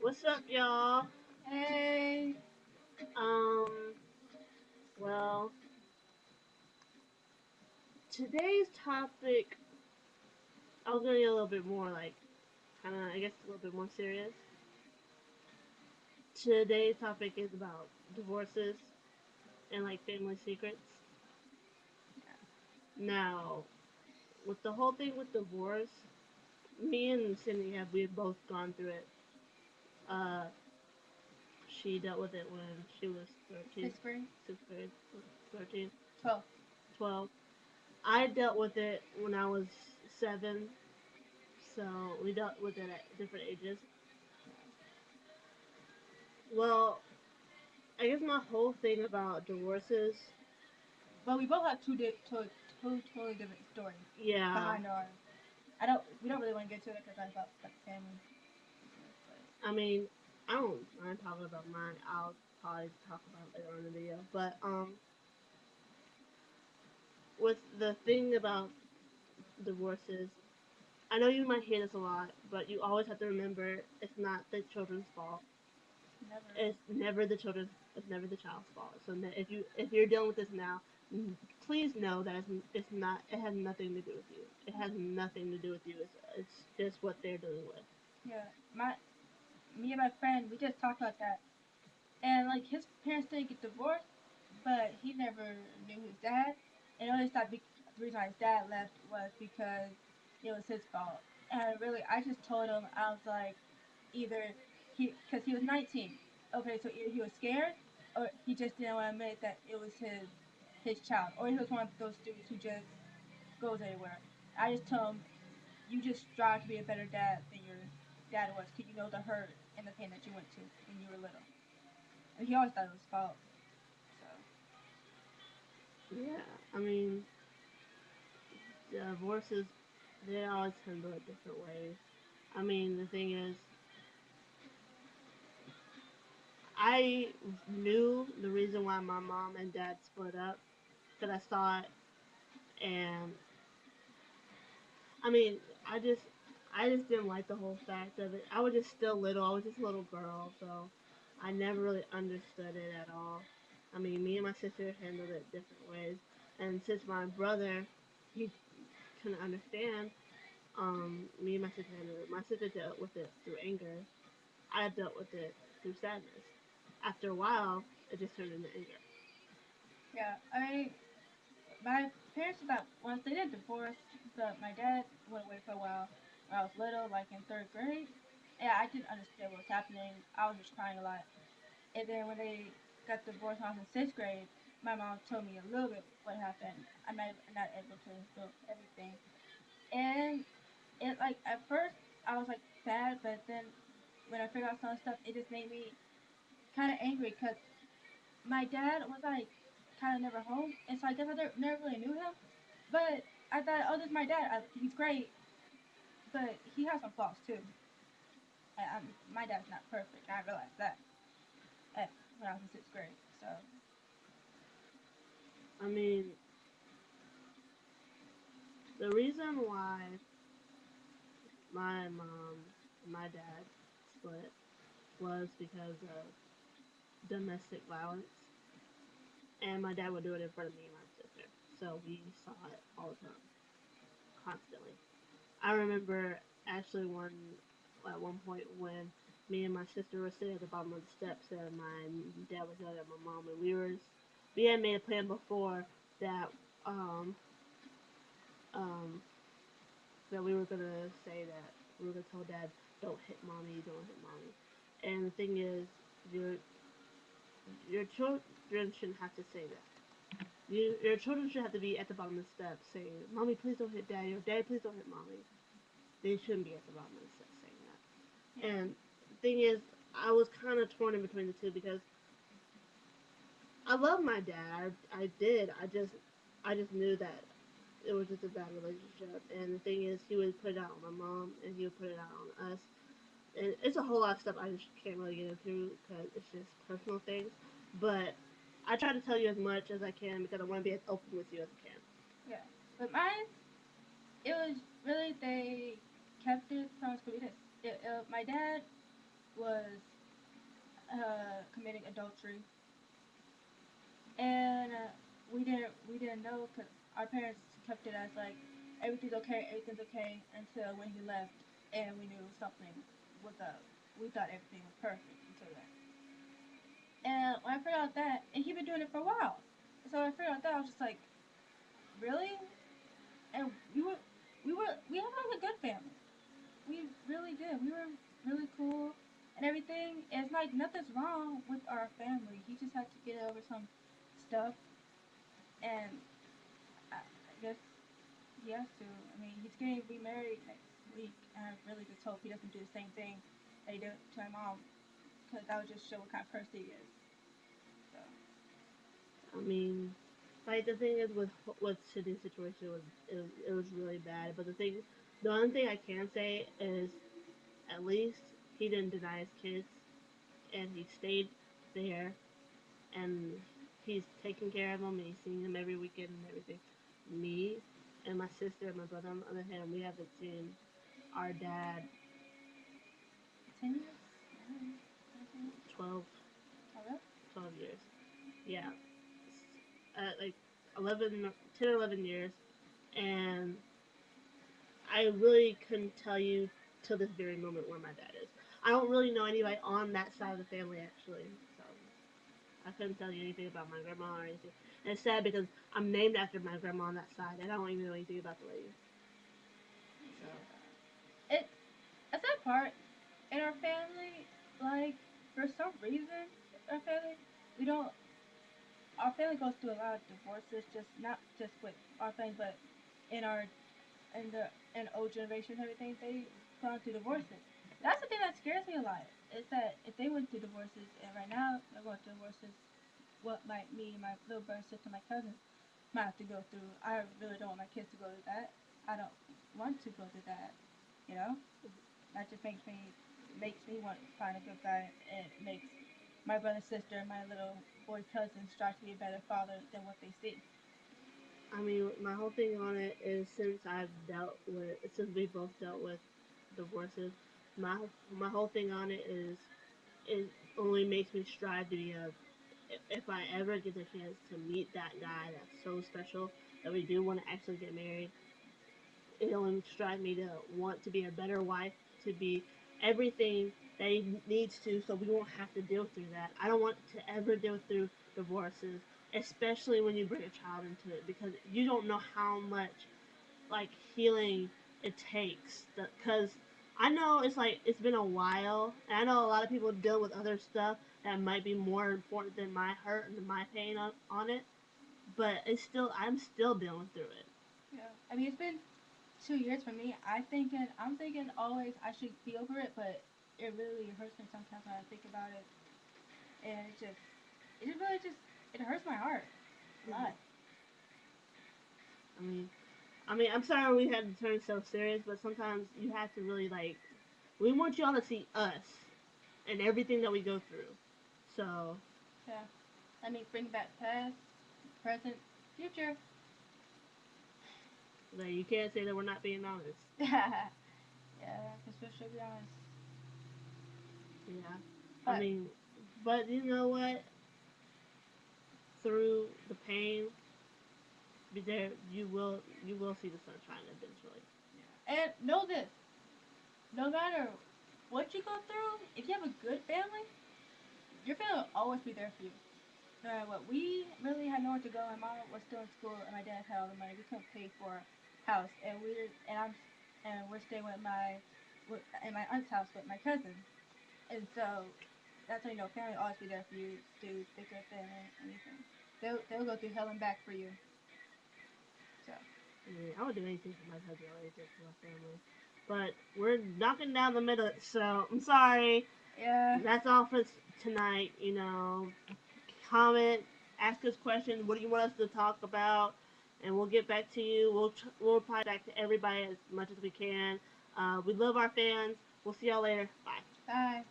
What's up, y'all? Hey. Um, well, today's topic, I was gonna get a little bit more kind of, I guess, a little bit more serious. Today's topic is about divorces and family secrets. Now, with the whole thing with divorce, me and Cindy we've both gone through it. Uh, she dealt with it when she was 13, Sixth grade. sixth grade, 13, 12. 12. I dealt with it when I was 7, so we dealt with it at different ages. Well, I guess my whole thing about divorces, But we both have two totally different stories yeah, behind our. I don't. We don't really want to get to it because I thought like family business, but I mean, I don't mind talking about mine. I'll probably talk about it later on in the video. But with the thing about divorces, I know you might hear this a lot, but you always have to remember it's not the children's fault. never. It's never the children's. It's never the child's fault. So if you're dealing with this now, please know that it's not. It has nothing to do with you. It has nothing to do with you. It's just what they're dealing with. Yeah. Me and my friend, we just talked about that, and like his parents didn't get divorced, but he never knew his dad, and only thought the reason why his dad left was because it was his fault. And really, I just told him I was like, either because he was 19. Okay, so either he was scared or he just didn't want to admit that it was his child, or he was one of those dudes who just goes anywhere. I just told him, you just strive to be a better dad than your dad was, because you know the hurt and the pain that you went to when you were little. And he always thought it was his fault. So Yeah, I mean, divorces, they always handle it different ways. I mean, the thing is, I knew the reason why my mom and dad split up because I saw it, and I mean, I just, I just didn't like the whole fact of it. I was just still little. I was just a little girl, so I never really understood it at all. I mean, me and my sister handled it different ways, and since my brother, he couldn't understand. Me and my sister handled it. My sister dealt with it through anger. I dealt with it through sadness. After a while, it just turned into anger. yeah, I mean, my parents did that once they did divorce, but my dad went away for a while when I was little, like in third grade. Yeah, I didn't understand what was happening. I was just crying a lot. And then when they got divorced when I was in sixth grade, my mom told me a little bit what happened. I'm not able to reveal everything. And it like at first I was like sad, but then when I figured out some stuff, it just made me kind of angry because my dad was like kind of never home, and so I guess I never really knew him. But I thought, oh, this is my dad. He's great, but he has some flaws too. My dad's not perfect. I realized that when I was in sixth grade. So I mean, the reason why my mom and my dad split was because of domestic violence, and my dad would do it in front of me and my sister. So we saw it all the time, constantly. I remember actually at one point when me and my sister were sitting at the bottom of the steps and my dad was yelling at my mom, and we had made a plan before that um um that we were gonna say that we were gonna tell dad, don't hit mommy, don't hit mommy. And the thing is, your your children shouldn't have to say that. Your children should have to be at the bottom of the steps saying, mommy, please don't hit daddy, or daddy, please don't hit mommy. They shouldn't be at the bottom of the steps saying that. yeah, And the thing is, I was kind of torn in between the two because I love my dad. I did. I just knew that it was just a bad relationship. And the thing is, he would put it out on my mom, and he would put it out on us. And it's a whole lot of stuff I just can't really get into because it's just personal things. But I try to tell you as much as I can because I want to be as open with you as I can. yeah. But mine, it was really they kept it from school. My dad was committing adultery, and we didn't know because our parents kept it as like everything's okay until when he left, and we knew something was up. We thought everything was perfect until then. And when I figured out that, and he'd been doing it for a while, so when I figured out that I was just like, really? And we had like a good family. We really did. We were really cool and everything. It's like nothing's wrong with our family. He just had to get over some stuff, and I guess he has to. I mean, he's getting remarried next week, and I really just hope he doesn't do the same thing that he did to my mom, because that would just show what kind of person he is. So I mean, like the thing is with Sydney's situation was it was really bad. But the only thing I can say is at least he didn't deny his kids, and he stayed there, and he's taking care of them, and he's seeing them every weekend and everything. Me and my sister and my brother, on the other hand, we haven't seen our dad 10 years. 12, Okay. 12 years. Yeah, like 11, 10 or 11 years, and I really couldn't tell you till this very moment where my dad is. I don't really know anybody on that side of the family actually, so I couldn't tell you anything about my grandma or anything. And it's sad because I'm named after my grandma on that side, and I don't even know anything about the lady. So A sad part in our family, like for some reason, our family we don't. Our family goes through a lot of divorces, just not just with our family, but in our in the in old generation and everything, they gone through divorces. That's the thing that scares me a lot. Is that if they went through divorces and right now they're going through divorces, what might me, my little brother, sister, my cousin might have to go through. I really don't want my kids to go through that. I don't want to go through that. You know, that just makes me want to find a good guy, and it makes my brother, sister, and my little boy cousins strive to be a better father than what they see. I mean, my whole thing on it is since we both dealt with divorces, my my whole thing on it is it only makes me strive to be a if I ever get the chance to meet that guy that's so special that we do want to actually get married, it'll strive me to want to be a better wife, to be everything that he needs to, so we won't have to deal through that. I don't want to ever deal through divorces, especially when you bring a child into it, because you don't know how much like healing it takes. Because I know it's like it's been a while, and I know a lot of people deal with other stuff that might be more important than my hurt and my pain on it. But I'm still dealing through it. Yeah, I mean it's been 2 years for me. I'm thinking always I should be over it, but it really hurts me sometimes when I think about it, and it just really just it hurts my heart a lot. I mean, I'm sorry we had to turn so serious, but sometimes you have to really like. We want y'all to see us and everything that we go through. So, Yeah, I mean bring back past, present, future. like, you can't say that we're not being honest. Yeah, because we should be honest. Yeah. I But mean, but you know what? Through the pain, be there you will see the sunshine eventually. and know this: no matter what you go through, if you have a good family, your family will always be there for you. No matter what, we really had nowhere to go. My mom was still in school, and my dad had all the money. We couldn't pay for a house, and we're staying in my aunt's house with my cousin. And so that's how you know family will always be there for you through thick or thin or anything. They'll go through hell and back for you. So I mean, I would do anything for my cousin or anything for my family. But we're knocking down the middle, so I'm sorry. yeah, That's all for tonight. Comment, ask us questions. What do you want us to talk about? And we'll get back to you. We'll reply back to everybody as much as we can. We love our fans. We'll see y'all later. Bye. bye.